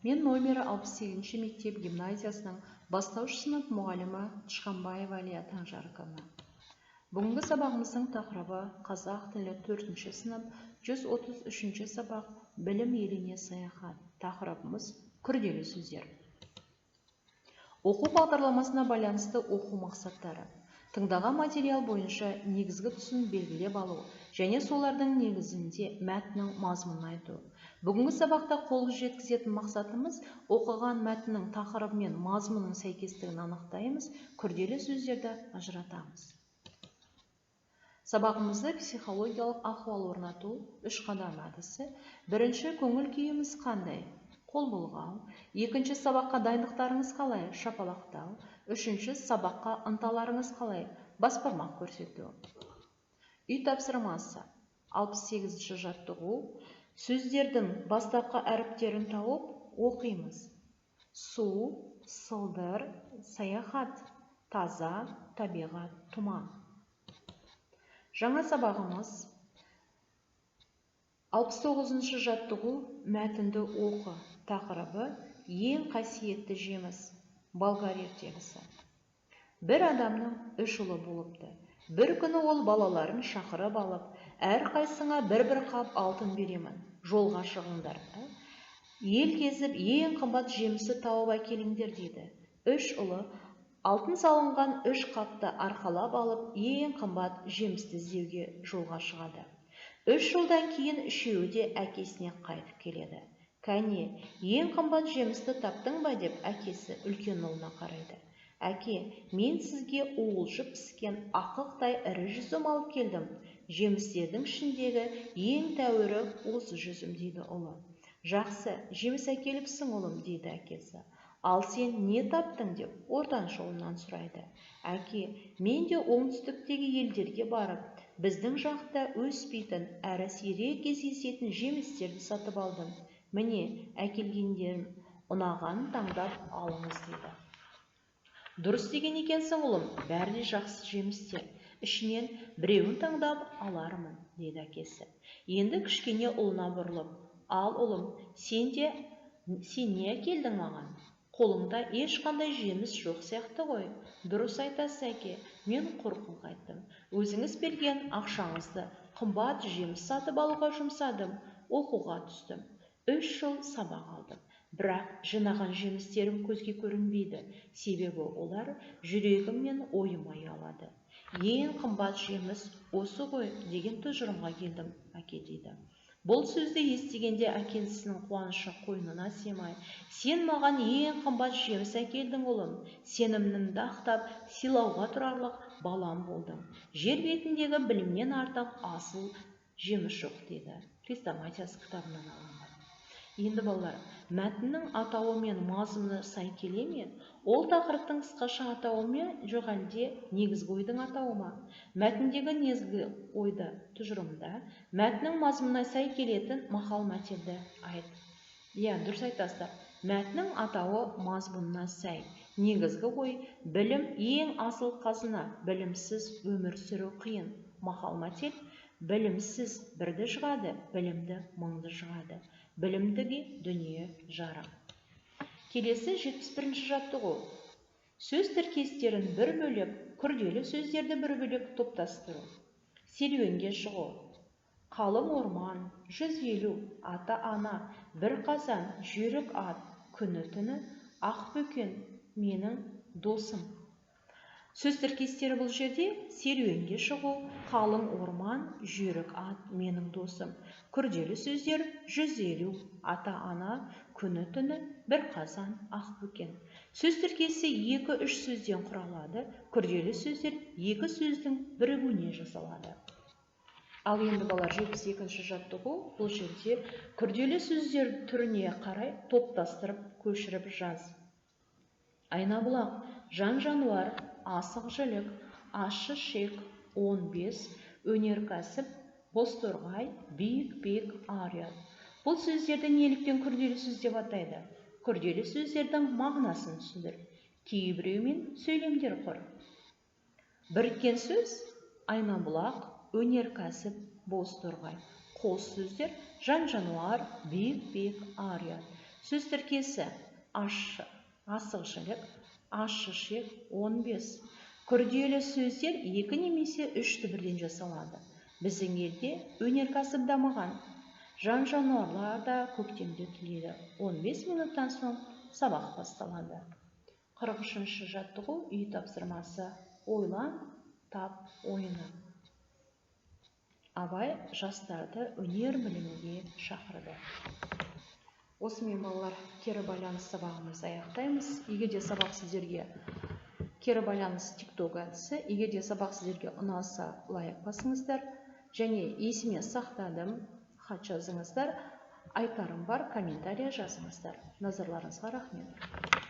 Мен номері 68 мектеп гимназиясының бастауыш сынып мұғалімі Тышқанбаева Әлия Таңжарықовна. Бүгінгі сабағымыздың тақырыбы қазақ тілі 4-ші сынып 133-ші сабақ білім еліне саяхат. Тақырыбымыз күрделі сөздер. Оқу бағдарламасына байланысты оқу мақсаттары. Тыңдаған материал бойынша негізгі түсін белгілеп алу және солардың негізінде мәтіннің мазмұнын айту. Бүгінгі сабақта қол жеткізетін мақсатымыз оқыған мәтіннің тақырыбы мен мазмұнының сәйкестігін анықтаймыз, күрделі сөздерді ажыратамыз. Сабағымызда психологиялық ахуал орнату 3 қадам әдісі. Бірінші, көңіл күйіміз қандай? Қол бұлғау. Екінші, сабаққа дайындықтарыңыз қалай? Шапалақтау. Үшінші, сабаққа ынталарыңыз қалай? Бас бармақ көрсету. Үй тапсырмасы. 68-ші жаттығу. Сөздердің бастапқы әріптерін тауып оқимыз. Су, сылдыр, саяхат, таза, табиғат, тұман. Жаңа сабағымыз 69-ші жаттығу мәтінді оқы. Тақырыбы ең қасиетті жеміс. Болгар ертегісі. Бір адамның 3 ұлы болыпты. Бір күні ол балаларын шақырып алып, әрқайсыңа бір қап алтын беремін. Жолға шығыңдар. Ел кезіп ең қымбат жемісі тауып әкеліңдер дейді. 3 ұлы алтын салынған 3 қапты арқалап алып, ең қымбат жемісті іздеуге жолға шығады. 3 жылдан кейін үшеуі де әкесіне қайтып келеді. Кәне, ең қымбат жемісті таптың ба деп әкесі үлкен ұлына қарайды. Әке, мен сізге уылжып піскен ақықтай ірі жүзім алып келдім. Жемістердің ішіндегі ең тәуірі осы жүзім дейді ұлы. Жақсы, жеміс әкеліпсің ұлым дейді әкесі. Ал сен не таптың деп ортаншы ұлынан сұрайды. Әке, мен де оңтүстіктегі елдерге барып, біздің жақта өспейтін, әрі сирек кездесетін жемістерді сатып алдым. Міне, әкелгендерім ұнаған таңдап алыңыз дейді. Дұрыс деген екенсің ұлым, бәрі жақсы жемістер. Ішінен біреуін таңдап алармын, дейді әкесі. Енді кішкене ұлына бұрылып, ал ұлым, сен не әкелдің маған? Қолыңда ешқандай жеміс жоқ сияқты ғой. Дұрыс айтасыз әке, мен қорқып қайттым. Өзіңіз берген ақшаңызды қымбат жеміс сатып алуға жұмсадым, оқуға түстім. 3 жыл сабақ алдым. Бірақ жинаған жемістерім көзге көрінбейді. Себебі олар жүрегім мен ойыма ұялады. Ең қымбат жеміс осы ғой деген тұжырымға келдім, әке дейді. Бұл сөзді естігенде әкесінің қуанышы қойнына сыймай, сен маған ең қымбат жеміс әкелдің ұлым, сенімімді ақтап, сыйлауға тұрарлық балам болдың. Жер бетіндегі білімнен артық асыл жеміс жоқ дейді. Хрестоматиясы кітабынан алынған. Енді балалар, мәтіннің атауы мен мазмұны сай келе ме? Ол тақырыптың қысқаша атауы ме, жоқ әлде негізгі ойдың атауы ма? Мәтіндегі негізгі ойды тұжырымда, мәтіннің мазмұнына сай келетін мақал-мәтелді айт. Дұрыс айтасыздар. Мәтіннің атауы мазмұнына сай. Негізгі ой, білім ең асыл қазына, білімсіз өмір сүру қиын. Мақал-мәтел, білімсіз бірді жығады, білімді мыңды жығады. Білімдіге дүние жарық. Келесі 71-ші жаттығу. Сөз тіркестерін бір бөлек, күрделі сөздерді бір бөлек топтастыру. Серуенге шығу. Қалың орман, 150, ата-ана, бір қазан, жүйрік ат, күні-түні, ақ бөкен, менің досым. Сөз тіркестері бұл жерде серуенге шығу, қалың орман, жүйрік ат, менің досым. Күрделі сөздер 150, ата-ана, күні-түні, бір қазан, ақ бөкен. Сөз тіркесі 2-3 сөзден құралады. Күрделі сөздер 2 сөздің бірігуіне жасалады. Ал енді балар 72-ші жаттығу, бұл жерде күрделі сөздер түріне қарай топтастырып, көшіріп жаз. Айнабұлақ, жан-жануар, асық жілік, ащы шек, 15, өнеркәсіп, бозторғай, биік, ария. Бұл сөздерді неліктен күрделі сөз деп атайды? Күрделі сөздердің мағынасын түсіндір. Кейбіреумен сөйлемдер құр. Біріккен сөз айнабұлақ, өнеркәсіп, бозторғай. Қос сөздер жан-жануар, биік, ария. Сөз тіркесі асығшылық, ащы 15. Күрделі сөздер 2 немесе 3 түбірден жасалады. Біздің елде өнеркәсіп дамыған. Жан-жануарлар да көктемде түлейді. 15 минуттан соң сабақ басталады. 43-ші жаттығу үй тапсырмасы. Ойлан, тап, ойына. Абай жастарды өнер білімге шақырды. Осымен балалар, кері байланыс сабағымызды аяқтаймыз. Егер де сабақ сіздерге кері байланыс TikTok әдісі, егер де сабақ сіздерге ұнаса, лайк басыңыздар. Және есіме сақтадым, хат жазыңыздар. Айтарым бар, комментария жазыңыздар. Назарларыңызға рахмет.